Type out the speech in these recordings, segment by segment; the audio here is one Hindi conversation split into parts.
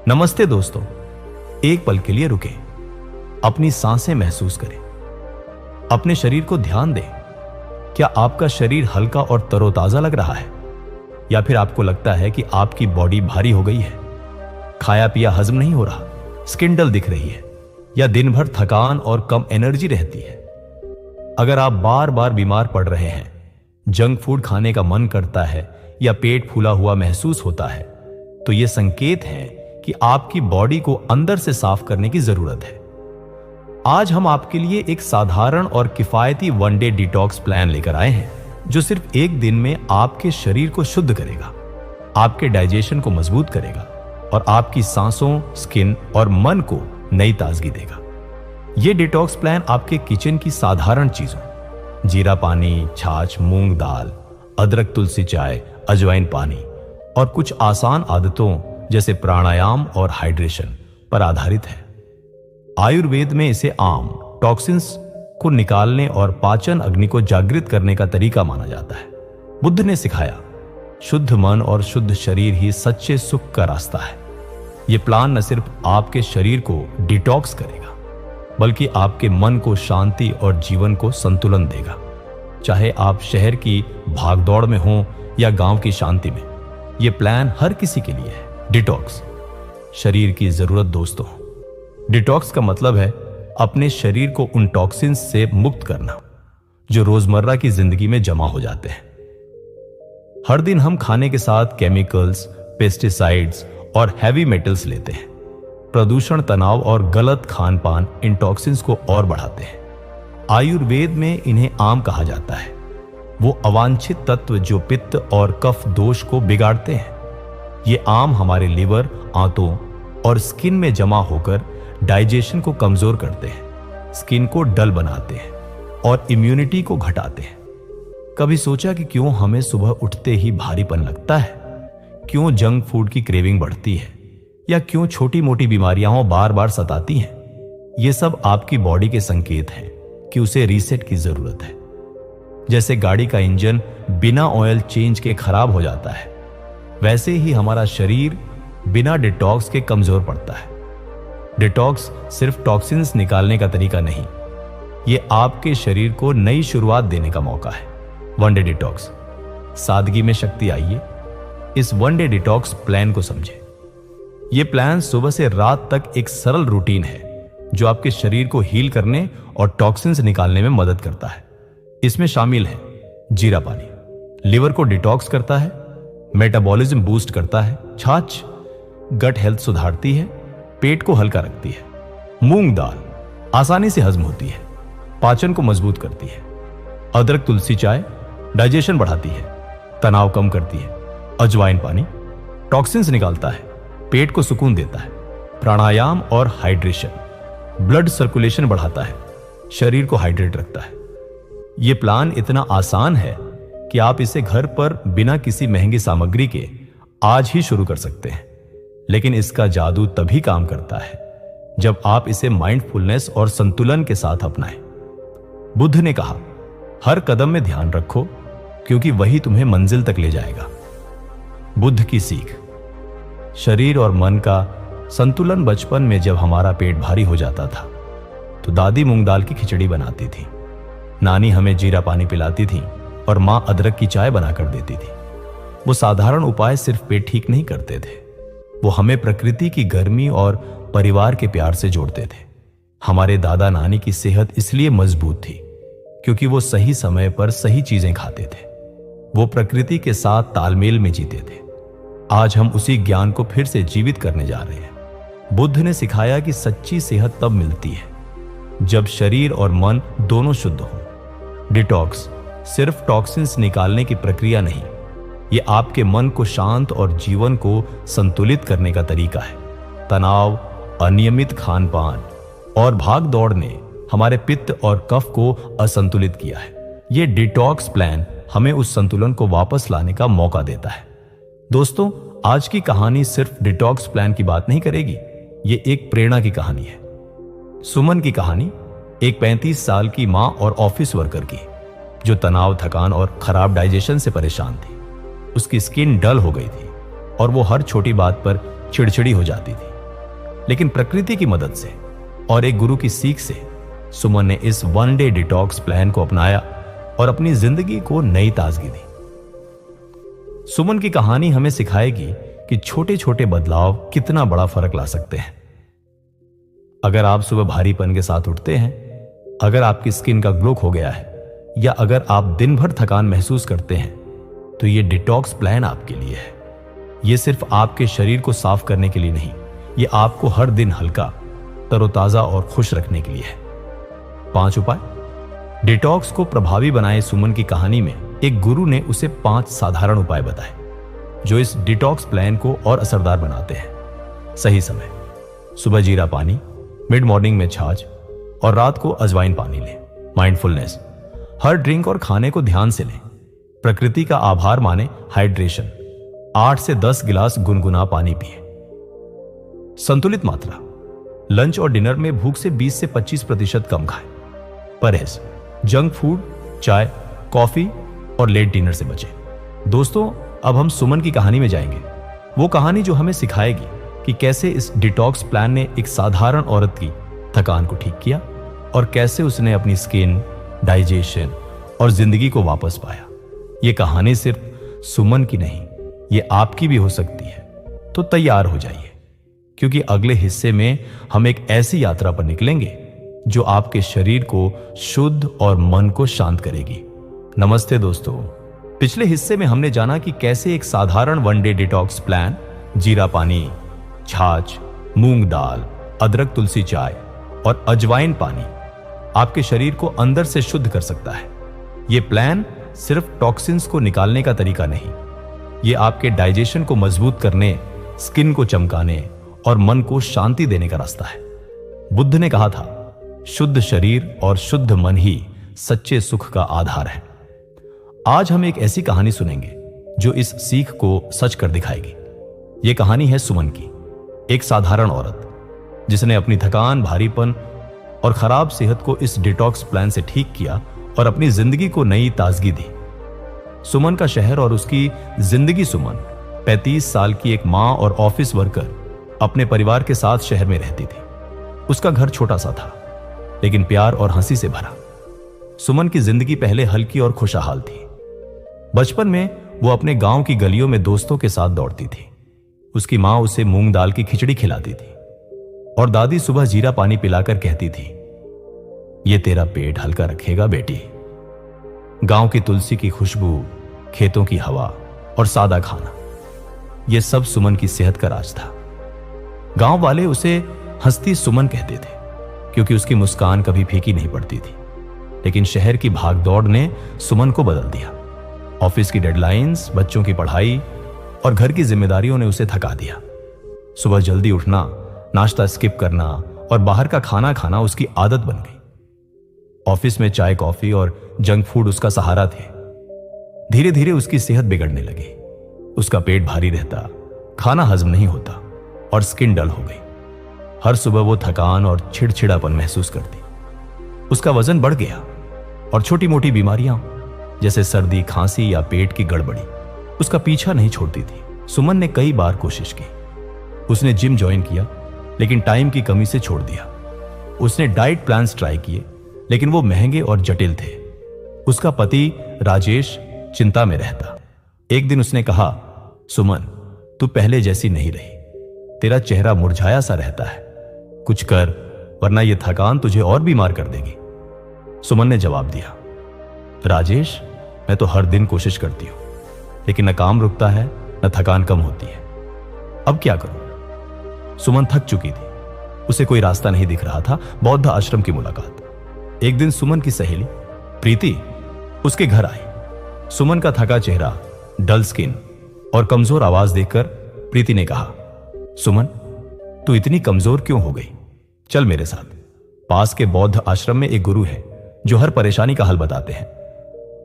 नमस्ते दोस्तों, एक पल के लिए रुकें, अपनी सांसें महसूस करें, अपने शरीर को ध्यान दें। क्या आपका शरीर हल्का और तरोताजा लग रहा है, या फिर आपको लगता है कि आपकी बॉडी भारी हो गई है? खाया पिया हजम नहीं हो रहा, स्किन डल दिख रही है, या दिन भर थकान और कम एनर्जी रहती है? अगर आप बार बार बीमार पड़ रहे हैं, जंक फूड खाने का मन करता है या पेट फूला हुआ महसूस होता है, तो ये संकेत है कि आपकी बॉडी को अंदर से साफ करने की जरूरत है। आज हम आपके लिए एक साधारण और किफायती वन डे डिटॉक्स प्लान लेकर आए हैं, जो सिर्फ एक दिन में आपके शरीर को शुद्ध करेगा, आपके डाइजेशन को मजबूत करेगा और आपकी सांसों, स्किन और मन को नई ताजगी देगा। यह डिटॉक्स प्लान आपके किचन की साधारण चीजों, जीरा पानी, छाछ, मूंग दाल, अदरक तुलसी चाय, अजवाइन पानी और कुछ आसान आदतों जैसे प्राणायाम और हाइड्रेशन पर आधारित है। आयुर्वेद में इसे आम टॉक्सिन्स को निकालने और पाचन अग्नि को जागृत करने का तरीका माना जाता है। बुद्ध ने सिखाया, शुद्ध मन और शुद्ध शरीर ही सच्चे सुख का रास्ता है। यह प्लान न सिर्फ आपके शरीर को डिटॉक्स करेगा, बल्कि आपके मन को शांति और जीवन को संतुलन देगा। चाहे आप शहर की भागदौड़ में हो या गांव की शांति में, यह प्लान हर किसी के लिए है। डिटॉक्स, शरीर की जरूरत दोस्तों। डिटॉक्स का मतलब है अपने शरीर को उन टॉक्सिन्स से मुक्त करना जो रोजमर्रा की जिंदगी में जमा हो जाते हैं। हर दिन हम खाने के साथ केमिकल्स, पेस्टिसाइड्स और हैवी मेटल्स लेते हैं। प्रदूषण, तनाव और गलत खान पान इन टॉक्सिन्स को और बढ़ाते हैं। आयुर्वेद में इन्हें आम कहा जाता है, वो अवांछित तत्व जो पित्त और कफ दोष को बिगाड़ते हैं। ये आम हमारे लिवर, आंतों और स्किन में जमा होकर डाइजेशन को कमजोर करते हैं, स्किन को डल बनाते हैं और इम्यूनिटी को घटाते हैं। कभी सोचा कि क्यों हमें सुबह उठते ही भारीपन लगता है? क्यों जंक फूड की क्रेविंग बढ़ती है? या क्यों छोटी मोटी बीमारियां बार बार सताती हैं? ये सब आपकी बॉडी के संकेत हैं कि उसे रीसेट की जरूरत है। जैसे गाड़ी का इंजन बिना ऑयल चेंज के खराब हो जाता है, वैसे ही हमारा शरीर बिना डिटॉक्स के कमजोर पड़ता है। डिटॉक्स सिर्फ टॉक्सिन्स निकालने का तरीका नहीं, यह आपके शरीर को नई शुरुआत देने का मौका है। वन डे डिटॉक्स, सादगी में शक्ति। आइए इस वन डे डिटॉक्स प्लान को समझें। यह प्लान सुबह से रात तक एक सरल रूटीन है जो आपके शरीर को हील करने और टॉक्सिन्स निकालने में मदद करता है। इसमें शामिल है जीरा पानी, लिवर को डिटॉक्स करता है, मेटाबॉलिज्म बूस्ट करता है। छाछ, गट हेल्थ सुधारती है, पेट को हल्का रखती है। मूंग दाल, आसानी से हजम होती है, पाचन को मजबूत करती है। अदरक तुलसी चाय, डाइजेशन बढ़ाती है, तनाव कम करती है। अजवाइन पानी, टॉक्सिन्स निकालता है, पेट को सुकून देता है। प्राणायाम और हाइड्रेशन, ब्लड सर्कुलेशन बढ़ाता है, शरीर को हाइड्रेट रखता है। यह प्लान इतना आसान है कि आप इसे घर पर बिना किसी महंगी सामग्री के आज ही शुरू कर सकते हैं। लेकिन इसका जादू तभी काम करता है जब आप इसे माइंडफुलनेस और संतुलन के साथ अपनाएं। बुद्ध ने कहा, हर कदम में ध्यान रखो, क्योंकि वही तुम्हें मंजिल तक ले जाएगा। बुद्ध की सीख, शरीर और मन का संतुलन। बचपन में जब हमारा पेट भारी हो जाता था तो दादी मूंग दाल की खिचड़ी बनाती थी, नानी हमें जीरा पानी पिलाती थी और मां अदरक की चाय बनाकर देती थी। वो साधारण उपाय सिर्फ पेट ठीक नहीं करते थे, वो हमें प्रकृति की गर्मी और परिवार के प्यार से जोड़ते थे। हमारे दादा नानी की सेहत इसलिए मजबूत थी क्योंकि वो सही समय पर सही चीजें खाते थे। वो प्रकृति के साथ तालमेल में जीते थे। आज हम उसी ज्ञान को फिर से जीवित करने जा रहे हैं। बुद्ध ने सिखाया कि सच्ची सेहत तब मिलती है जब शरीर और मन दोनों शुद्ध हों। डिटॉक्स सिर्फ टॉक्सिन्स निकालने की प्रक्रिया नहीं, यह आपके मन को शांत और जीवन को संतुलित करने का तरीका है। तनाव, अनियमित खान पान और भाग दौड़ ने हमारे पित्त और कफ को असंतुलित किया है। यह डिटॉक्स प्लान हमें उस संतुलन को वापस लाने का मौका देता है। दोस्तों, आज की कहानी सिर्फ डिटॉक्स प्लान की बात नहीं करेगी, यह एक प्रेरणा की कहानी है। सुमन की कहानी एक 35 साल की मां और ऑफिस वर्कर की, जो तनाव, थकान और खराब डाइजेशन से परेशान थी। उसकी स्किन डल हो गई थी और वो हर छोटी बात पर चिड़चिड़ी हो जाती थी। लेकिन प्रकृति की मदद से और एक गुरु की सीख से सुमन ने इस 1 डे डिटॉक्स प्लान को अपनाया और अपनी जिंदगी को नई ताजगी दी। सुमन की कहानी हमें सिखाएगी कि छोटे छोटे बदलाव कितना बड़ा फर्क ला सकते हैं। अगर आप सुबह भारीपन के साथ उठते हैं, अगर आपकी स्किन का ग्लो हो गया है, या अगर आप दिन भर थकान महसूस करते हैं, तो ये डिटॉक्स प्लान आपके लिए है। ये सिर्फ आपके शरीर को साफ करने के लिए नहीं, ये आपको हर दिन हल्का, तरोताजा और खुश रखने के लिए है। 5 उपाय। डिटॉक्स को प्रभावी बनाए सुमन की कहानी में एक गुरु ने उसे 5 साधारण उपाय बताए जो इस डिटॉक्स प्लान को और असरदार बनाते हैं। सही समय, सुबह जीरा पानी, मिड मॉर्निंग में छाछ और रात को अजवाइन पानी लें। माइंडफुलनेस, हर ड्रिंक और खाने को ध्यान से लें। प्रकृति का आभार माने, हाइड्रेशन, 8 से 10 गिलास गुनगुना पानी पिए। संतुलित मात्रा, लंच और डिनर में भूख से 20 से 25% कम खाएं। परहेज, जंक फूड, चाय, कॉफी और लेट डिनर से बचें। दोस्तों, अब हम सुमन की कहानी में जाएंगे, वो कहानी जो हमें सिखाएगी कि कैसे इस डिटॉक्स प्लान ने एक साधारण औरत की थकान को ठीक किया और कैसे उसने अपनी स्किन, डाइजेशन और जिंदगी को वापस पाया। ये कहानी सिर्फ सुमन की नहीं, ये आपकी भी हो सकती है। तो तैयार हो जाइए, क्योंकि अगले हिस्से में हम एक ऐसी यात्रा पर निकलेंगे जो आपके शरीर को शुद्ध और मन को शांत करेगी। नमस्ते दोस्तों, पिछले हिस्से में हमने जाना कि कैसे एक साधारण 1 डे डिटॉक्स प्लान, जीरा पानी, छाछ, मूंग दाल, अदरक तुलसी चाय और अजवाइन पानी आपके शरीर को अंदर से शुद्ध कर सकता है। यह प्लान सिर्फ टॉक्सिन्स को निकालने का तरीका नहीं, यह आपके डाइजेशन को मजबूत करने, स्किन को चमकाने और मन को शांति देने का रास्ता है। बुद्ध ने कहा था, शुद्ध शरीर और शुद्ध मन ही सच्चे सुख का आधार है। आज हम एक ऐसी कहानी सुनेंगे जो इस सीख को सच कर दिखाएगी। यह कहानी है सुमन की, एक साधारण औरत जिसने अपनी थकान, भारीपन और खराब सेहत को इस डिटॉक्स प्लान से ठीक किया और अपनी जिंदगी को नई ताजगी दी। सुमन का शहर और उसकी जिंदगी। सुमन 35 साल की एक मां और ऑफिस वर्कर अपने परिवार के साथ शहर में रहती थी। उसका घर छोटा सा था, लेकिन प्यार और हंसी से भरा। सुमन की जिंदगी पहले हल्की और खुशहाल थी। बचपन में वो अपने गांव की गलियों में दोस्तों के साथ दौड़ती थी। उसकी मां उसे मूंग दाल की खिचड़ी खिलाती थी और दादी सुबह जीरा पानी पिलाकर कहती थी, ये तेरा पेट हल्का रखेगा बेटी। गांव की तुलसी की खुशबू, खेतों की हवा और सादा खाना, यह सब सुमन की सेहत का राज था। गांव वाले उसे हंसती सुमन कहते थे, क्योंकि उसकी मुस्कान कभी फीकी नहीं पड़ती थी। लेकिन शहर की भागदौड़ ने सुमन को बदल दिया। ऑफिस की डेडलाइंस, बच्चों की पढ़ाई और घर की जिम्मेदारियों ने उसे थका दिया। सुबह जल्दी उठना, नाश्ता स्किप करना और बाहर का खाना खाना उसकी आदत बन गई। ऑफिस में चाय, कॉफी और जंक फूड उसका सहारा थे। धीरे धीरे उसकी सेहत बिगड़ने लगी। उसका पेट भारी रहता, खाना हजम नहीं होता और स्किन डल हो गई। हर सुबह वो थकान और चिड़चिड़ापन महसूस करती। उसका वजन बढ़ गया और छोटी मोटी बीमारियां जैसे सर्दी, खांसी या पेट की गड़बड़ी उसका पीछा नहीं छोड़ती थी। सुमन ने कई बार कोशिश की। उसने जिम ज्वाइन किया, लेकिन टाइम की कमी से छोड़ दिया। उसने डाइट प्लान्स ट्राई किए, लेकिन वो महंगे और जटिल थे। उसका पति राजेश चिंता में रहता। एक दिन उसने कहा, सुमन, तू पहले जैसी नहीं रही। तेरा चेहरा मुरझाया सा रहता है। कुछ कर, वरना यह थकान तुझे और बीमार कर देगी। सुमन ने जवाब दिया, राजेश, मैं तो हर दिन कोशिश करती हूं, लेकिन न काम रुकता है न थकान कम होती है। अब क्या करूं? सुमन थक चुकी थी। उसे कोई रास्ता नहीं दिख रहा था। बौद्ध आश्रम की मुलाकात। एक दिन सुमन की सहेली प्रीति उसके घर आई। सुमन का थका चेहरा, डल स्किन और कमजोर आवाज देखकर प्रीति ने कहा, सुमन, तू इतनी कमजोर क्यों हो गई? चल मेरे साथ। पास के बौद्ध आश्रम में एक गुरु है जो हर परेशानी का हल बताते हैं।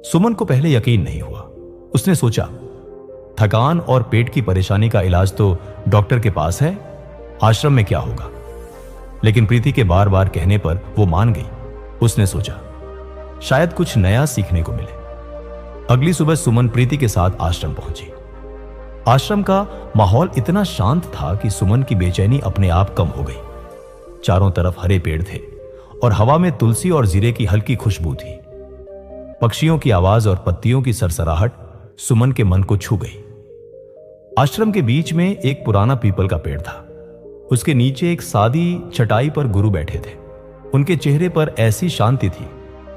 सुमन को पहले यकीन नहीं हुआ। उसने सोचा, थकान और पेट की परेशानी का इलाज तो डॉक्टर के पास है, आश्रम में क्या होगा? लेकिन प्रीति के बार बार कहने पर वो मान गई। उसने सोचा, शायद कुछ नया सीखने को मिले। अगली सुबह सुमन प्रीति के साथ आश्रम पहुंची। आश्रम का माहौल इतना शांत था कि सुमन की बेचैनी अपने आप कम हो गई। चारों तरफ हरे पेड़ थे और हवा में तुलसी और जीरे की हल्की खुशबू थी। पक्षियों की आवाज और पत्तियों की सरसराहट सुमन के मन को छू गई। आश्रम के बीच में एक पुराना पीपल का पेड़ था। उसके नीचे एक सादी चटाई पर गुरु बैठे थे। उनके चेहरे पर ऐसी शांति थी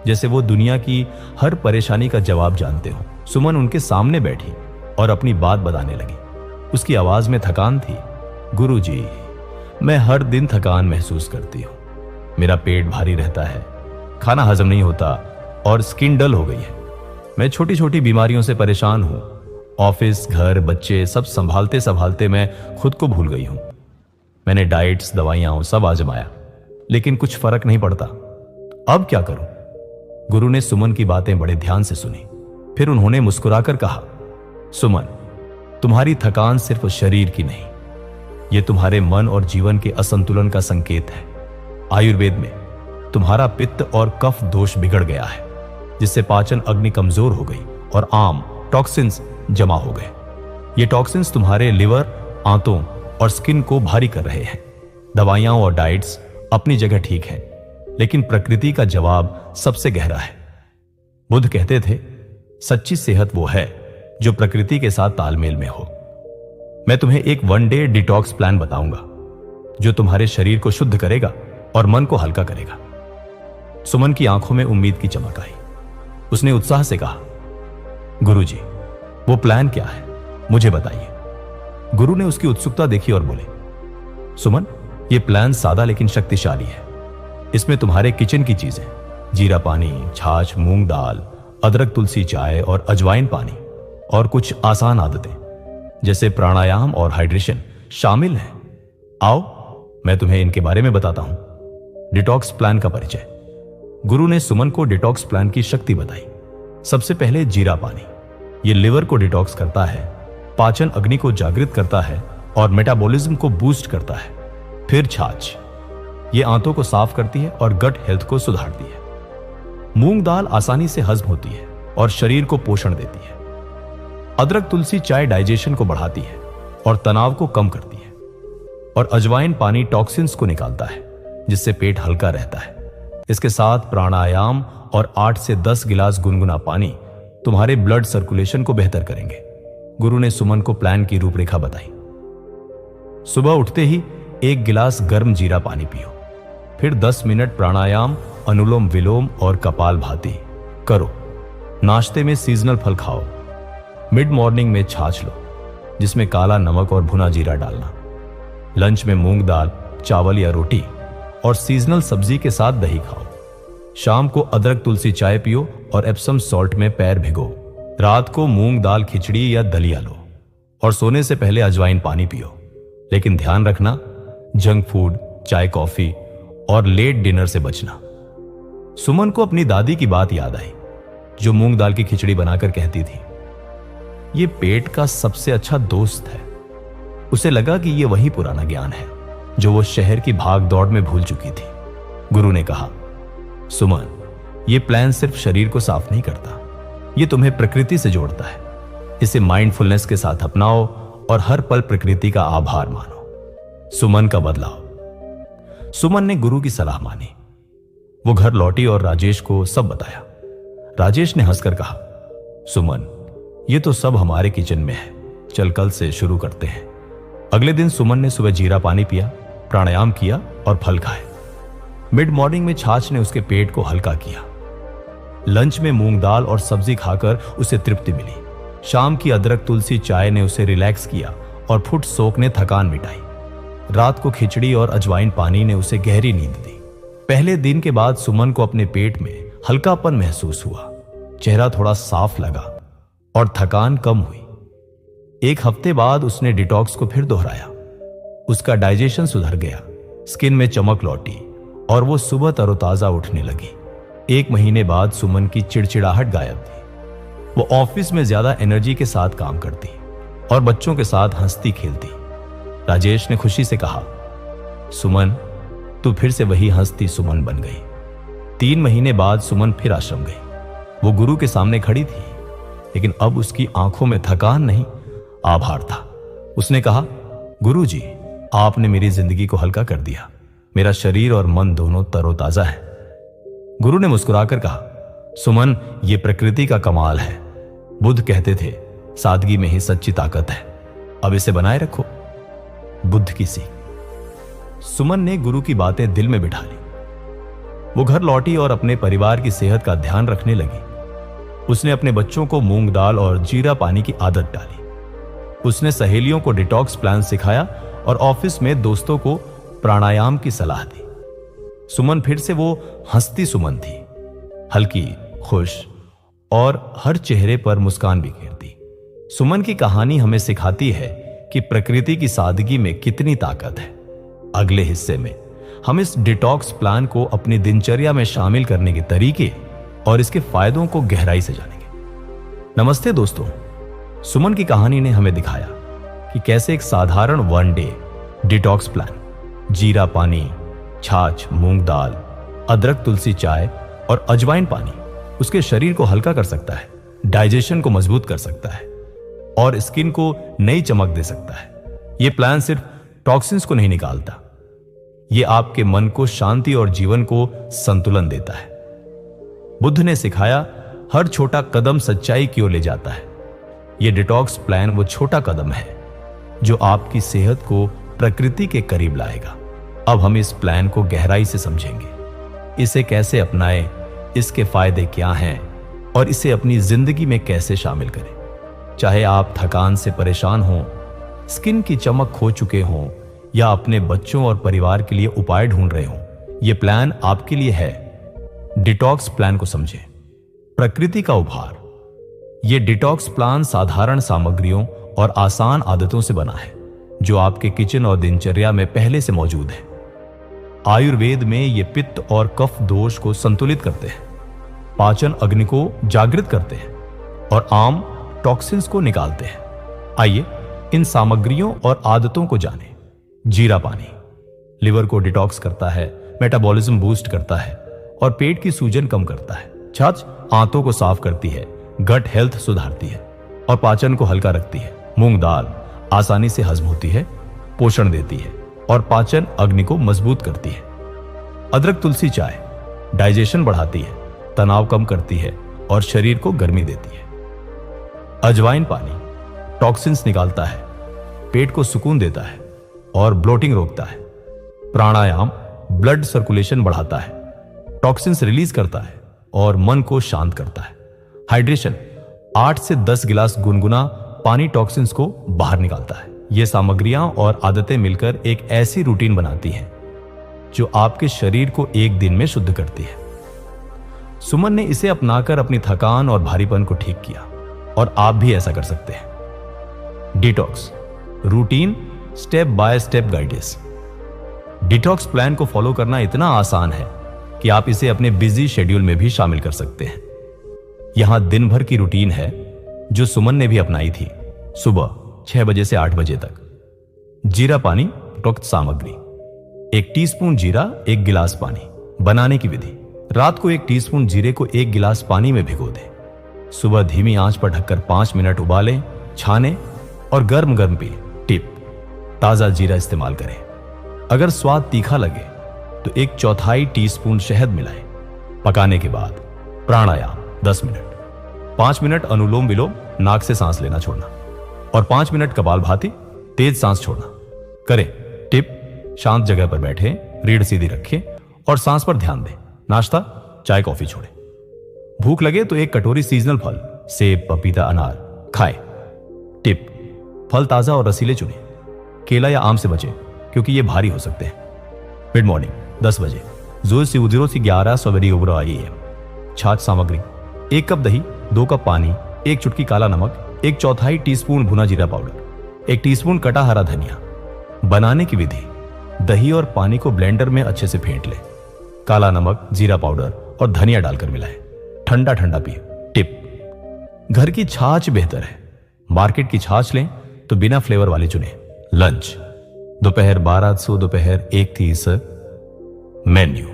जैसे वो दुनिया की हर परेशानी का जवाब जानते हो। सुमन उनके सामने बैठी और अपनी बात बताने लगी। उसकी आवाज में थकान थी। गुरुजी, मैं हर दिन थकान महसूस करती हूँ। मेरा पेट भारी रहता है, खाना हजम नहीं होता और स्किन डल हो गई है। मैं छोटी छोटी बीमारियों से परेशान हूँ। ऑफिस, घर, बच्चे सब संभालते संभालते मैं खुद को भूल गई हूँ। मैंने डाइट्स, दवाइयां सब आजमाया, लेकिन कुछ फर्क नहीं पड़ता। अब क्या करूं? गुरु ने सुमन की बातें बड़े ध्यान से सुनी। फिर उन्होंने मुस्कुराकर कहा, सुमन, तुम्हारी थकान सिर्फ शरीर की नहीं, यह तुम्हारे मन और जीवन के असंतुलन का संकेत है। आयुर्वेद में तुम्हारा पित्त और कफ दोष बिगड़ गया है, जिससे पाचन अग्नि कमजोर हो गई और आम टॉक्सिन्स जमा हो गए। ये टॉक्सिन्स तुम्हारे लिवर, आंतों और स्किन को भारी कर रहे हैं। दवाइयां और डाइट्स अपनी जगह ठीक है, लेकिन प्रकृति का जवाब सबसे गहरा है। बुद्ध कहते थे, सच्ची सेहत वो है जो प्रकृति के साथ तालमेल में हो। मैं तुम्हें एक 1 डे डिटॉक्स प्लान बताऊंगा जो तुम्हारे शरीर को शुद्ध करेगा और मन को हल्का करेगा। सुमन की आंखों में उम्मीद की चमक आई। उसने उत्साह से कहा, गुरुजी, वो प्लान क्या है, मुझे बताइए। गुरु ने उसकी उत्सुकता देखी और बोले, सुमन, ये प्लान सादा लेकिन शक्तिशाली है। इसमें तुम्हारे किचन की चीजें, जीरा पानी, छाछ, मूंग दाल, अदरक तुलसी चाय और अजवाइन पानी और कुछ आसान आदतें जैसे प्राणायाम और हाइड्रेशन शामिल हैं। आओ, मैं तुम्हें इनके बारे में बताता हूं। डिटॉक्स प्लान का परिचय। गुरु ने सुमन को डिटॉक्स प्लान की शक्ति बताई। सबसे पहले जीरा पानी। यह लिवर को डिटॉक्स करता है, पाचन अग्नि को जागृत करता है और मेटाबॉलिज्म को बूस्ट करता है। फिर छाछ, ये आंतों को साफ करती है और गट हेल्थ को सुधारती है। मूंग दाल आसानी से हजम होती है और शरीर को पोषण देती है। अदरक तुलसी चाय डाइजेशन को बढ़ाती है और तनाव को कम करती है। और अजवाइन पानी टॉक्सिन्स को निकालता है, जिससे पेट हल्का रहता है। इसके साथ प्राणायाम और 8 से 10 गिलास गुनगुना पानी तुम्हारे ब्लड सर्कुलेशन को बेहतर करेंगे। गुरु ने सुमन को प्लान की रूपरेखा बताई। सुबह उठते ही 1 गिलास गर्म जीरा पानी पियो। फिर 10 मिनट प्राणायाम, अनुलोम विलोम और कपालभाति करो। नाश्ते में सीजनल फल खाओ। मिड मॉर्निंग में छाछ लो, जिसमें काला नमक और भुना जीरा डालना। लंच में मूंग दाल, चावल या रोटी और सीजनल सब्जी के साथ दही खाओ। शाम को अदरक तुलसी चाय पियो और एप्सम सॉल्ट में पैर भिगो। रात को मूंग दाल खिचड़ी या दलिया लो और सोने से पहले अजवाइन पानी पियो। लेकिन ध्यान रखना, जंक फूड, चाय, कॉफी और लेट डिनर से बचना। सुमन को अपनी दादी की बात याद आई, जो मूंग दाल की खिचड़ी बनाकर कहती थी, ये पेट का सबसे अच्छा दोस्त है। उसे लगा कि ये वही पुराना ज्ञान है जो वो शहर की भाग दौड़ में भूल चुकी थी। गुरु ने कहा, सुमन, ये प्लान सिर्फ शरीर को साफ नहीं करता, ये तुम्हें प्रकृति से जोड़ता है। इसे माइंडफुलनेस के साथ अपनाओ और हर पल प्रकृति का आभार मानो। सुमन का बदलाव। सुमन ने गुरु की सलाह मानी। वो घर लौटी और राजेश को सब बताया। राजेश ने हंसकर कहा, सुमन, ये तो सब हमारे किचन में है, चल कल से शुरू करते हैं। अगले दिन सुमन ने सुबह जीरा पानी पिया, प्राणायाम किया और फल खाए। मिड मॉर्निंग में छाछ ने उसके पेट को हल्का किया। लंच में मूंग दाल और सब्जी खाकर उसे तृप्ति मिली। शाम की अदरक तुलसी चाय ने उसे रिलैक्स किया और फुट सोक ने थकान मिटाई। रात को खिचड़ी और अजवाइन पानी ने उसे गहरी नींद दी। पहले दिन के बाद सुमन को अपने पेट में हल्कापन महसूस हुआ, चेहरा थोड़ा साफ लगा और थकान कम हुई। 1 हफ्ते बाद उसने डिटॉक्स को फिर दोहराया। उसका डाइजेशन सुधर गया, स्किन में चमक लौटी और वो सुबह तरोताजा उठने लगी। 1 महीने बाद सुमन की चिड़चिड़ाहट गायब थी। वो ऑफिस में ज्यादा एनर्जी के साथ काम करती और बच्चों के साथ हंसती खेलती। राजेश ने खुशी से कहा, सुमन, तू फिर से वही हंसती सुमन बन गई। 3 महीने बाद सुमन फिर आश्रम गई। वो गुरु के सामने खड़ी थी, लेकिन अब उसकी आंखों में थकान नहीं, आभार था। उसने कहा, गुरुजी, आपने मेरी जिंदगी को हल्का कर दिया। मेरा शरीर और मन दोनों तरोताजा है। गुरु ने मुस्कुराकर कहा, सुमन, ये प्रकृति का कमाल है। बुद्ध कहते थे, सादगी में ही सच्ची ताकत है। अब इसे बनाए रखो। बुद्ध की सीख। सुमन ने गुरु की बातें दिल में बिठा ली। वो घर लौटी और अपने परिवार की सेहत का ध्यान रखने लगी। उसने अपने बच्चों को मूंग दाल और जीरा पानी की आदत डाली। उसने सहेलियों को डिटॉक्स प्लान सिखाया और ऑफिस में दोस्तों को प्राणायाम की सलाह दी। सुमन फिर से वो हंसती सुमन थी, हल्की, खुश और हर चेहरे पर मुस्कान बिखेरती। सुमन की कहानी हमें सिखाती है कि प्रकृति की सादगी में कितनी ताकत है। अगले हिस्से में हम इस डिटॉक्स प्लान को अपनी दिनचर्या में शामिल करने के तरीके और इसके फायदों को गहराई से जानेंगे। नमस्ते दोस्तों, सुमन की कहानी ने हमें दिखाया कि कैसे एक साधारण वन डे डिटॉक्स प्लान, जीरा पानी, छाछ, मूंग दाल, अदरक तुलसी चाय और अजवाइन पानी उसके शरीर को हल्का कर सकता है, डाइजेशन को मजबूत कर सकता है और स्किन को नई चमक दे सकता है। यह प्लान सिर्फ टॉक्सिन्स को नहीं निकालता, यह आपके मन को शांति और जीवन को संतुलन देता है। बुद्ध ने सिखाया, हर छोटा कदम सच्चाई की ओर ले जाता है। यह डिटॉक्स प्लान वो छोटा कदम है जो आपकी सेहत को प्रकृति के करीब लाएगा। अब हम इस प्लान को गहराई से समझेंगे, इसे कैसे अपनाएं, इसके फायदे क्या हैं और इसे अपनी जिंदगी में कैसे शामिल करें। चाहे आप थकान से परेशान हों, स्किन की चमक खो चुके हों या अपने बच्चों और परिवार के लिए उपाय ढूंढ रहे हों, यह प्लान आपके लिए है। डिटॉक्स प्लान को समझें। प्रकृति का उपहार। यह डिटॉक्स प्लान साधारण सामग्रियों और आसान आदतों से बना है जो आपके किचन और दिनचर्या में पहले से मौजूद है। आयुर्वेद में ये पित्त और कफ दोष को संतुलित करते हैं, पाचन अग्नि को जागृत करते हैं और आम टॉक्सिन्स को निकालते हैं। आइए इन सामग्रियों और आदतों को जानें। जीरा पानी लिवर को डिटॉक्स करता है, मेटाबॉलिज्म बूस्ट करता है और पेट की सूजन कम करता है। छाछ आंतों को साफ करती है, गट हेल्थ सुधारती है और पाचन को हल्का रखती है। मूंग दाल आसानी से हजम होती है, पोषण देती है और पाचन अग्नि को मजबूत करती है। अदरक तुलसी चाय डाइजेशन बढ़ाती है, तनाव कम करती है और शरीर को गर्मी देती है। अजवाइन पानी टॉक्सिन्स निकालता है, पेट को सुकून देता है और ब्लोटिंग रोकता है। प्राणायाम ब्लड सर्कुलेशन बढ़ाता है, टॉक्सिन्स रिलीज करता है और मन को शांत करता है। हाइड्रेशन 8 से 10 गिलास गुनगुना पानी टॉक्सिन्स को बाहर निकालता है। ये सामग्रियां और आदतें मिलकर एक ऐसी रूटीन बनाती हैं जो आपके शरीर को एक दिन में शुद्ध करती है। सुमन ने इसे अपनाकर अपनी थकान और भारीपन को ठीक किया और आप भी ऐसा कर सकते हैं। Detox routine step by step guidance. Detox plan को फॉलो करना इतना आसान है कि आप इसे अपने बिजी शेड्यूल में भी शामिल कर सकते हैं। यहां दिन भर की रूटीन है जो सुमन ने भी अपनाई थी। सुबह 6 बजे से 8 बजे तक जीरा पानी उपरोक्त सामग्री, 1 टीस्पून जीरा 1 गिलास पानी। बनाने की विधि, रात को 1 टीस्पून जीरे को 1 गिलास पानी में भिगो दें। सुबह धीमी आंच पर ढककर 5 मिनट उबालें, छानें और गर्म गर्म पिए। टिप, ताजा जीरा इस्तेमाल करें। अगर स्वाद तीखा लगे तो 1/4 टीस्पून शहद मिलाएं। पकाने के बाद प्राणायाम 10 मिनट, 5 मिनट अनुलोम विलोम नाक से सांस लेना छोड़ना और 5 मिनट कपालभाति तेज सांस छोड़ना करें। टिप, शांत जगह पर बैठें, रीढ़ सीधी रखें और सांस पर ध्यान दें। नाश्ता चाय कॉफी छोड़ें। भूख लगे तो 1 कटोरी सीजनल फल, सेब, पपीता, अनार खाएं। टिप, फल ताजा और रसीले चुनें। केला या आम से बचें क्योंकि ये भारी हो सकते हैं। मिड मॉर्निंग 10 बजे 2 से 11 सवेरी उबरो आइए। छाछ सामग्री, 1 कप दही, 2 कप पानी, 1 चुटकी काला नमक, 1/4 टीस्पून भुना जीरा पाउडर, 1 टीस्पून कटा हरा धनिया। बनाने की विधि, दही और पानी को ब्लेंडर में अच्छे से फेंट लें। काला नमक, जीरा पाउडर और धनिया डालकर मिलाएं। ठंडा ठंडा पिए। टिप, घर की छाछ बेहतर है, मार्केट की छाछ लें तो बिना फ्लेवर वाली चुनें। लंच, दोपहर 12 से दोपहर 1:30। मेन्यू,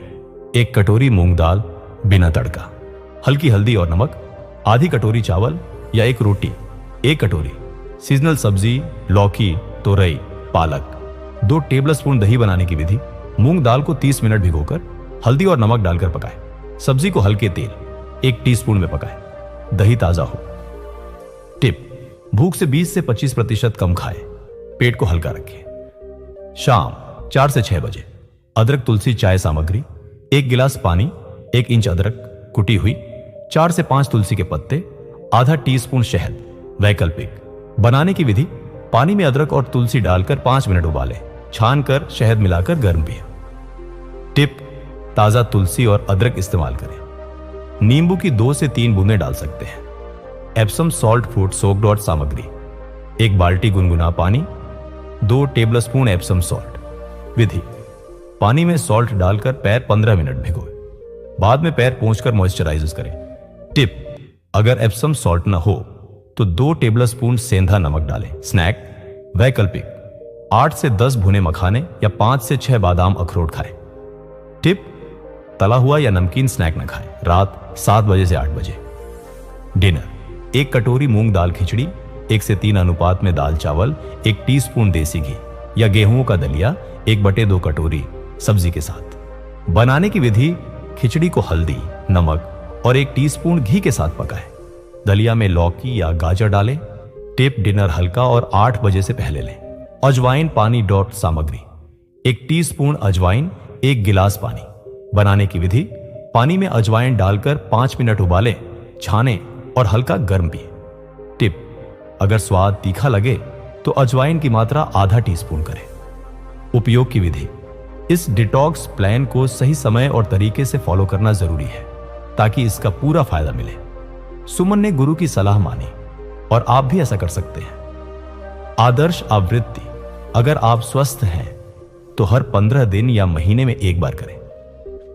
1 कटोरी मूंग दाल बिना तड़का, हल्की हल्दी और नमक, आधी कटोरी चावल या 1 रोटी, 1 कटोरी सीजनल सब्जी, लौकी, तोरई, पालक। 2 टेबलस्पून दही बनाने की विधि। मूंग दाल को 30 मिनट भिगोकर हल्दी और नमक डालकर पकाएं। सब्जी को हल्के तेल 1 टीस्पून में पकाएं। दही ताजा हो। टिप: भूख से 20 से 25% कम खाएं। पेट को हल्का रखें। शाम 4 से 6 बजे अदरक तुलसी चाय सामग्री: 1 गिलास पानी, 1 इंच अदरक कुटी हुई, 4 से 5 तुलसी के पत्ते, आधा टीस्पून शहद। वैकल्पिक बनाने की विधि: पानी में अदरक और तुलसी डालकर 5 मिनट उबालें, छान कर शहद मिलाकर गर्म पिएं। टिप: ताजा तुलसी और अदरक इस्तेमाल करें। नींबू की 2 से 3 बूंदें डाल सकते हैं। एप्सम सॉल्ट फ्रूट सोक्ड और सामग्री: 1 बाल्टी गुनगुना पानी, 2 टेबलस्पून एप्सम सॉल्ट। विधि: पानी में सॉल्ट डालकर पैर 15 मिनट भिगोएं, बाद में पैर पोंछकर मॉइस्चराइज करें। टिप: अगर एप्सम सॉल्ट न हो तो 2 टेबलस्पून सेंधा नमक डालें। स्नैक: वैकल्पिक 8 से 10 भुने मखाने या 5 से 6 बादाम अखरोट खाएं। टिप: तला हुआ या नमकीन स्नैक न खाएं। रात 7 बजे से 8 बजे। डिनर: 1 कटोरी मूंग दाल खिचड़ी, 1 से 3 अनुपात में दाल चावल, 1 टीस्पून देसी घी या गेहूं का दलिया 1/2 कटोरी सब्जी के साथ। बनाने की विधि: खिचड़ी को हल्दी, नमक और 1 टीस्पून घी के साथ पकाएं। दलिया में लौकी या गाजर डालें। टिप: डिनर हल्का और 8 बजे से पहले लें। अजवाइन पानी डॉट सामग्री: 1 टीस्पून अजवाइन, 1 गिलास पानी। बनाने की विधि: पानी में अजवाइन डालकर 5 मिनट उबालें, छानें और हल्का गर्म पिएं। टिप: अगर स्वाद तीखा लगे तो अजवाइन की मात्रा आधा टीस्पून करें। उपयोग की विधि: इस डिटॉक्स प्लान को सही समय और तरीके से फॉलो करना जरूरी है ताकि इसका पूरा फायदा मिले। सुमन ने गुरु की सलाह मानी और आप भी ऐसा कर सकते हैं। आदर्श आवृत्ति: अगर आप स्वस्थ हैं तो हर 15 दिन या महीने में 1 बार करें।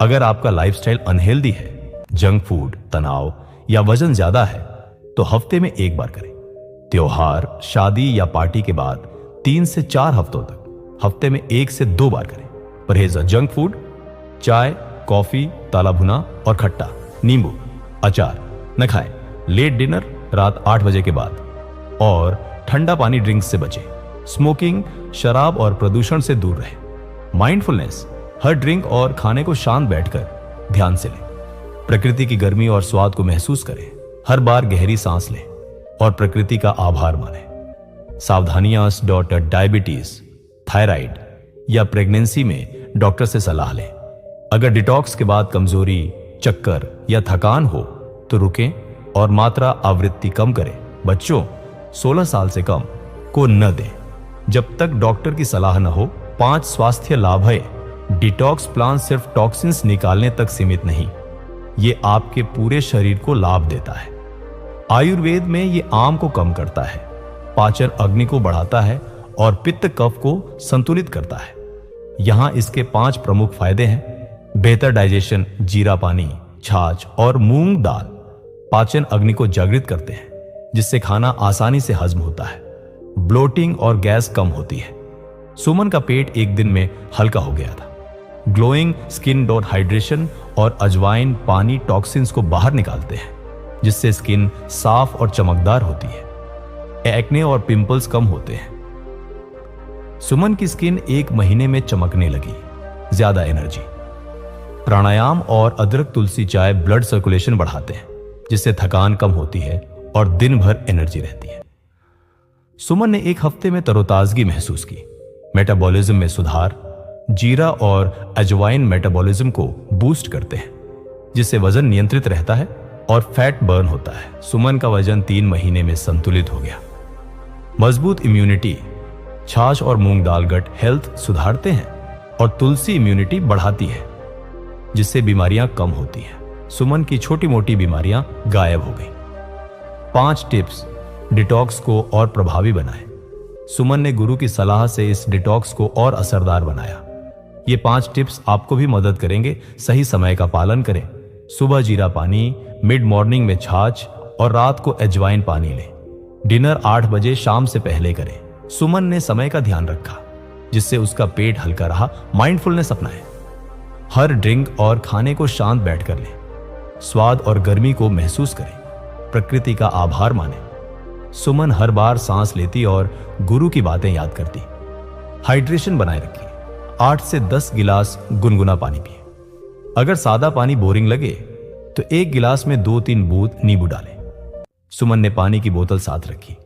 अगर आपका लाइफस्टाइल अनहेल्दी है, जंक फूड, तनाव या वजन ज्यादा है तो हफ्ते में 1 बार करें। त्योहार, शादी या पार्टी के बाद 3 से 4 हफ्तों तक हफ्ते में 1 से 2 बार करें। परहेज: जंक फूड, चाय, कॉफी, ताला भुना और खट्टा, नींबू, अचार न खाएं। लेट डिनर रात 8 बजे के बाद और ठंडा पानी ड्रिंक्स से बचें। स्मोकिंग, शराब और प्रदूषण से दूर रहें। माइंडफुलनेस: हर ड्रिंक और खाने को शांत बैठकर ध्यान से लें। प्रकृति की गर्मी और स्वाद को महसूस करें। हर बार गहरी सांस लें और प्रकृति का आभार मानें। सावधानियां: डायबिटीज, थायराइड या प्रेगनेंसी में डॉक्टर से सलाह लें। अगर डिटॉक्स के बाद कमजोरी, चक्कर या थकान हो तो रुकें और मात्रा आवृत्ति कम करें। बच्चों 16 साल से कम को न दें जब तक डॉक्टर की सलाह न हो। 5 स्वास्थ्य लाभ है। डिटॉक्स प्लान सिर्फ टॉक्सिन्स निकालने तक सीमित नहीं, ये आपके पूरे शरीर को लाभ देता है। आयुर्वेद में ये आम को कम करता है, पाचन अग्नि को बढ़ाता है और पित्त कफ को संतुलित करता है। यहां इसके 5 प्रमुख फायदे हैं। बेहतर डाइजेशन: जीरा पानी, छाछ और मूंग दाल पाचन अग्नि को जागृत करते हैं जिससे खाना आसानी से हजम होता है। ब्लोटिंग और गैस कम होती है। सुमन का पेट एक दिन में हल्का हो गया था। ग्लोइंग स्किन हाइड्रेशन और अजवाइन पानी टॉक्सिन्स को बाहर निकालते हैं जिससे स्किन साफ और चमकदार होती है। एक्ने और पिंपल्स कम होते हैं। सुमन की स्किन 1 महीने में चमकने लगी। ज्यादा एनर्जी। प्राणायाम और अदरक तुलसी चाय ब्लड सर्कुलेशन बढ़ाते हैं जिससे थकान कम होती है और दिन भर एनर्जी रहती है। सुमन ने 1 हफ्ते में तरोताजगी महसूस की। मेटाबॉलिज्म में सुधार। जीरा और अजवाइन मेटाबॉलिज्म को बूस्ट करते हैं जिससे वजन नियंत्रित रहता है और फैट बर्न होता है। सुमन का वजन 3 महीने में संतुलित हो गया। मजबूत इम्यूनिटी। छाछ और मूंग दाल गट हेल्थ सुधारते हैं और तुलसी इम्यूनिटी बढ़ाती है जिससे बीमारियां कम होती हैं। सुमन की छोटी मोटी बीमारियां गायब हो गई। 5 टिप्स डिटॉक्स को और प्रभावी बनाएं। सुमन ने गुरु की सलाह से इस डिटॉक्स को और असरदार बनाया। ये 5 टिप्स आपको भी मदद करेंगे। सही समय का पालन करें। सुबह जीरा पानी, मिड मॉर्निंग में छाछ और रात को अजवाइन पानी लें। डिनर 8 बजे शाम से पहले करें। सुमन ने समय का ध्यान रखा जिससे उसका पेट हल्का रहा। माइंडफुलनेस अपनाएं। हर ड्रिंक और खाने को शांत बैठकर लें। स्वाद और गर्मी को महसूस करें। प्रकृति का आभार मानें। सुमन हर बार सांस लेती और गुरु की बातें याद करती। हाइड्रेशन बनाए रखिए, 8 से 10 गिलास गुनगुना पानी पिए। अगर सादा पानी बोरिंग लगे तो 1 गिलास में 2-3 बूंद नींबू डालें। सुमन ने पानी की बोतल साथ रखी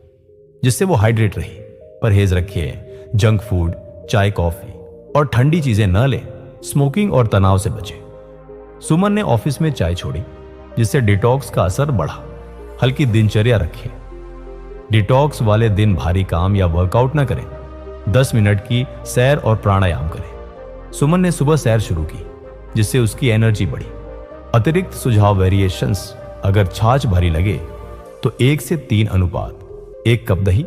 जिससे वो हाइड्रेट रही। परहेज रखिए, जंक फूड, चाय, कॉफी और ठंडी चीजें न लें। स्मोकिंग और तनाव से बचें। सुमन ने ऑफिस में चाय छोड़ी जिससे डिटॉक्स का असर बढ़ा। हल्की दिनचर्या रखिए। डिटॉक्स वाले दिन भारी काम या वर्कआउट न करें। 10 मिनट की सैर और प्राणायाम करें। सुमन ने सुबह सैर शुरू की जिससे उसकी एनर्जी बढ़ी। अतिरिक्त सुझाव वेरिएशंस, अगर छाछ भरी लगे तो 1 से 3 अनुपात, 1 कप दही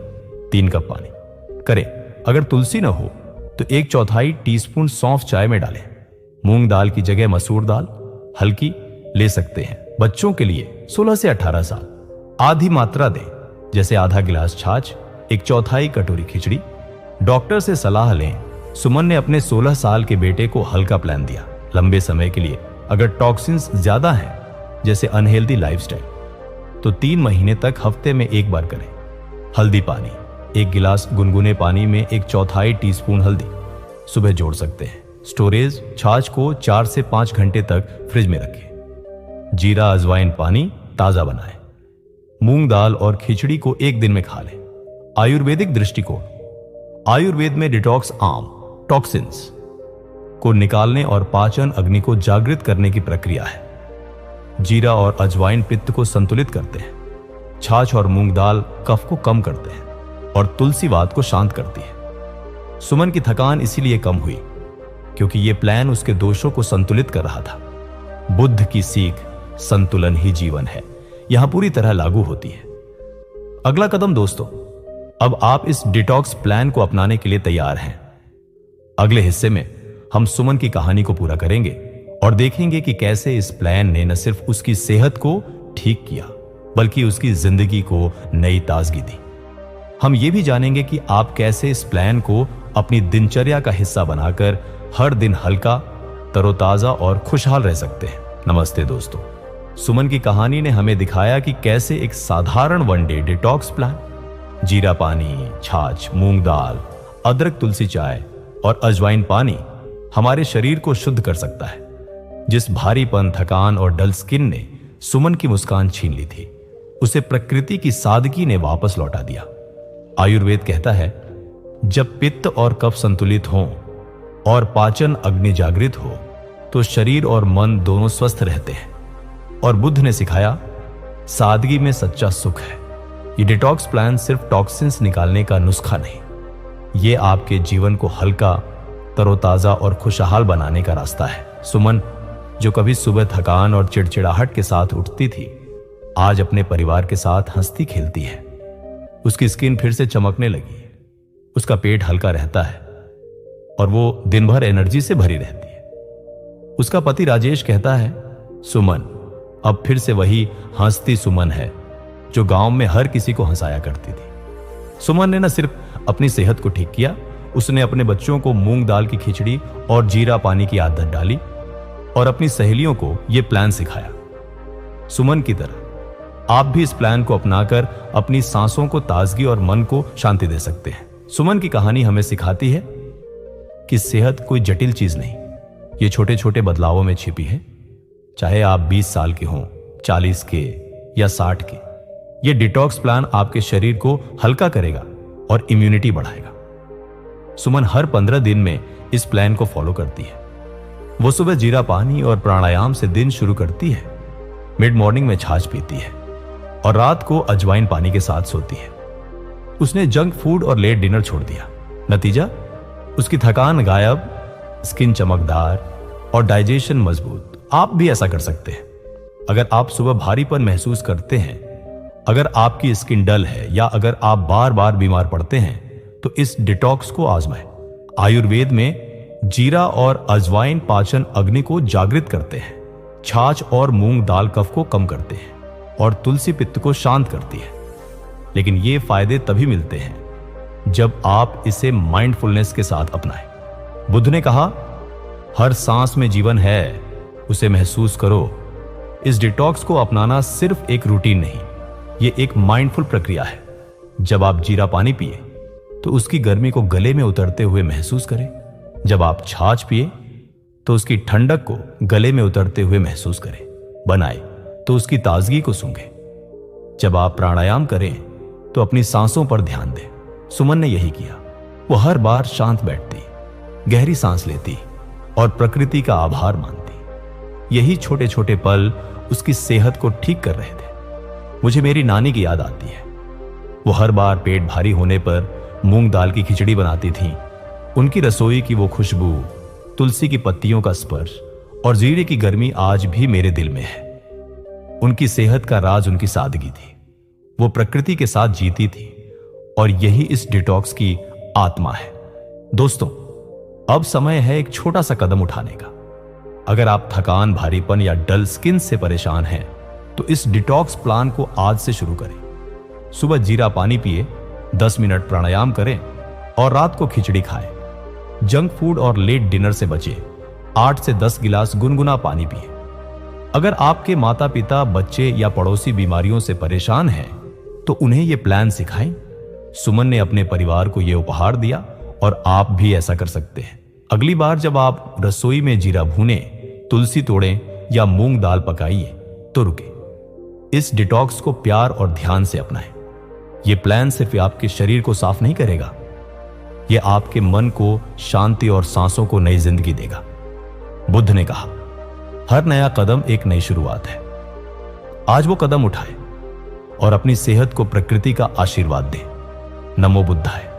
3 कप पानी करें। अगर तुलसी न हो तो 1/4 टीस्पून सौंफ चाय में डालें। मूंग दाल की जगह मसूर दाल हल्की ले सकते हैं। बच्चों के लिए 16 से 18 साल आधी मात्रा दें, जैसे आधा गिलास छाछ, 1/4 कटोरी खिचड़ी। डॉक्टर से सलाह लें। सुमन ने अपने 16 साल के बेटे को हल्का प्लान दिया लंबे समय के लिए। अगर टॉक्सिन्स ज्यादा हैं जैसे अनहेल्दी लाइफस्टाइल तो 3 महीने तक हफ्ते में 1 बार करें। हल्दी पानी, 1 गिलास गुनगुने पानी में 1/4 टीस्पून हल्दी सुबह जोड़ सकते हैं। स्टोरेज, छाछ को 4 से 5 घंटे तक फ्रिज में रखें। जीरा अजवाइन पानी ताजा बनाएं। मूंग दाल और खिचड़ी को 1 दिन में खा लें। आयुर्वेदिक दृष्टिकोण, आयुर्वेद में डिटॉक्स आम टॉक्सिन्स को निकालने और पाचन अग्नि को जागृत करने की प्रक्रिया है। जीरा और अजवाइन पित्त को संतुलित करते हैं। छाछ और मूंग दाल कफ को कम करते हैं और तुलसी वात को शांत करती है। सुमन की थकान इसीलिए कम हुई क्योंकि यह प्लान उसके दोषों को संतुलित कर रहा था। बुद्ध की सीख संतुलन ही जीवन है यहां पूरी तरह लागू होती है। अगला कदम दोस्तों, अब आप इस डिटॉक्स प्लान को अपनाने के लिए तैयार हैं। अगले हिस्से में हम सुमन की कहानी को पूरा करेंगे और देखेंगे कि कैसे इस प्लान ने न सिर्फ उसकी सेहत को ठीक किया बल्कि उसकी जिंदगी को नई ताजगी दी। हम ये भी जानेंगे कि आप कैसे इस प्लान को अपनी दिनचर्या का हिस्सा बनाकर हर दिन हल्का, तरोताजा और खुशहाल रह सकते हैं। नमस्ते दोस्तों, सुमन की कहानी ने हमें दिखाया कि कैसे एक साधारण वनडे डिटॉक्स प्लान, जीरा पानी, छाछ, मूंग दाल, अदरक, तुलसी चाय और अजवाइन पानी हमारे शरीर को शुद्ध कर सकता है। जिस भारीपन, थकान और डल स्किन ने सुमन की मुस्कान छीन ली थी, उसे प्रकृति की सादगी ने वापस लौटा दिया। आयुर्वेद कहता है, जब पित्त और कफ संतुलित हों और पाचन अग्नि जागृत हो तो शरीर और मन दोनों स्वस्थ रहते हैं। और बुद्ध ने सिखाया, सादगी में सच्चा सुख है। ये डिटॉक्स प्लान सिर्फ टॉक्सिन्स निकालने का नुस्खा नहीं, ये आपके जीवन को हल्का, तरोताजा और खुशहाल बनाने का रास्ता है। सुमन, जो कभी सुबह थकान और चिड़चिड़ाहट के साथ उठती थी, आज अपने परिवार के साथ हंसती खेलती है। उसकी स्किन फिर से चमकने लगी है, उसका पेट हल्का रहता है और वो दिन भर एनर्जी से भरी रहती है। उसका पति राजेश कहता है, सुमन अब फिर से वही हंसती सुमन है जो गांव में हर किसी को हंसाया करती थी। सुमन ने न सिर्फ अपनी सेहत को ठीक किया, उसने अपने बच्चों को मूंग दाल की खिचड़ी और जीरा पानी की आदत डाली और अपनी सहेलियों को यह प्लान सिखाया। सुमन की तरह आप भी इस प्लान को अपनाकर अपनी सांसों को ताजगी और मन को शांति दे सकते हैं। सुमन की कहानी हमें सिखाती है कि सेहत कोई जटिल चीज नहीं, ये छोटे छोटे बदलावों में छिपी है। चाहे आप 20 साल के हों, 40 के या 60 के, ये डिटॉक्स प्लान आपके शरीर को हल्का करेगा और इम्यूनिटी बढ़ाएगा। सुमन हर 15 दिन में इस प्लान को फॉलो करती है। वो सुबह जीरा पानी और प्राणायाम से दिन शुरू करती है, मिड मॉर्निंग में छाछ पीती है और रात को अजवाइन पानी के साथ सोती है। उसने जंक फूड और लेट डिनर छोड़ दिया। नतीजा, उसकी थकान गायब, स्किन चमकदार और डाइजेशन मजबूत। आप भी ऐसा कर सकते हैं। अगर आप सुबह भारीपन महसूस करते हैं, अगर आपकी स्किन डल है या अगर आप बार बार बीमार पड़ते हैं तो इस डिटॉक्स को आजमाएं। आयुर्वेद में जीरा और अजवाइन पाचन अग्नि को जागृत करते हैं, छाछ और मूंग दाल कफ को कम करते हैं और तुलसी पित्त को शांत करती है। लेकिन ये फायदे तभी मिलते हैं जब आप इसे माइंडफुलनेस के साथ अपनाएं। बुद्ध ने कहा, हर सांस में जीवन है, उसे महसूस करो। इस डिटॉक्स को अपनाना सिर्फ एक रूटीन नहीं, ये एक माइंडफुल प्रक्रिया है। जब आप जीरा पानी पिए तो उसकी गर्मी को गले में उतरते हुए महसूस करें। जब आप छाछ पिए तो उसकी ठंडक को गले में उतरते हुए महसूस करें। बनाए तो उसकी ताजगी को सूंघें। जब आप प्राणायाम करें तो अपनी सांसों पर ध्यान दें। सुमन ने यही किया। वो हर बार शांत बैठती, गहरी सांस लेती और प्रकृति का आभार मानती। यही छोटे छोटे पल उसकी सेहत को ठीक कर रहे थे। मुझे मेरी नानी की याद आती है। वो हर बार पेट भारी होने पर मूंग दाल की खिचड़ी बनाती थीं। उनकी रसोई की वो खुशबू, तुलसी की पत्तियों का स्पर्श और जीरे की गर्मी आज भी मेरे दिल में है। उनकी सेहत का राज उनकी सादगी थी। वो प्रकृति के साथ जीती थी और यही इस डिटॉक्स की आत्मा है। दोस्तों, अब समय है एक छोटा सा कदम उठाने का। अगर आप थकान, भारीपन या डल स्किन से परेशान हैं तो इस डिटॉक्स प्लान को आज से शुरू करें। सुबह जीरा पानी पिए, 10 मिनट प्राणायाम करें और रात को खिचड़ी खाएं। जंक फूड और लेट डिनर से बचें। 8 से 10 गिलास गुनगुना पानी पिए। अगर आपके माता पिता, बच्चे या पड़ोसी बीमारियों से परेशान हैं तो उन्हें यह प्लान सिखाएं। सुमन ने अपने परिवार को यह उपहार दिया और आप भी ऐसा कर सकते हैं। अगली बार जब आप रसोई में जीरा भूने, तुलसी तोड़ें या मूंग दाल पकाइए तो रुके। इस डिटॉक्स को प्यार और ध्यान से अपनाएं। यह प्लान सिर्फ आपके शरीर को साफ नहीं करेगा, यह आपके मन को शांति और सांसों को नई जिंदगी देगा। बुद्ध ने कहा, हर नया कदम एक नई शुरुआत है। आज वो कदम उठाएं और अपनी सेहत को प्रकृति का आशीर्वाद दें। नमो बुद्धाय।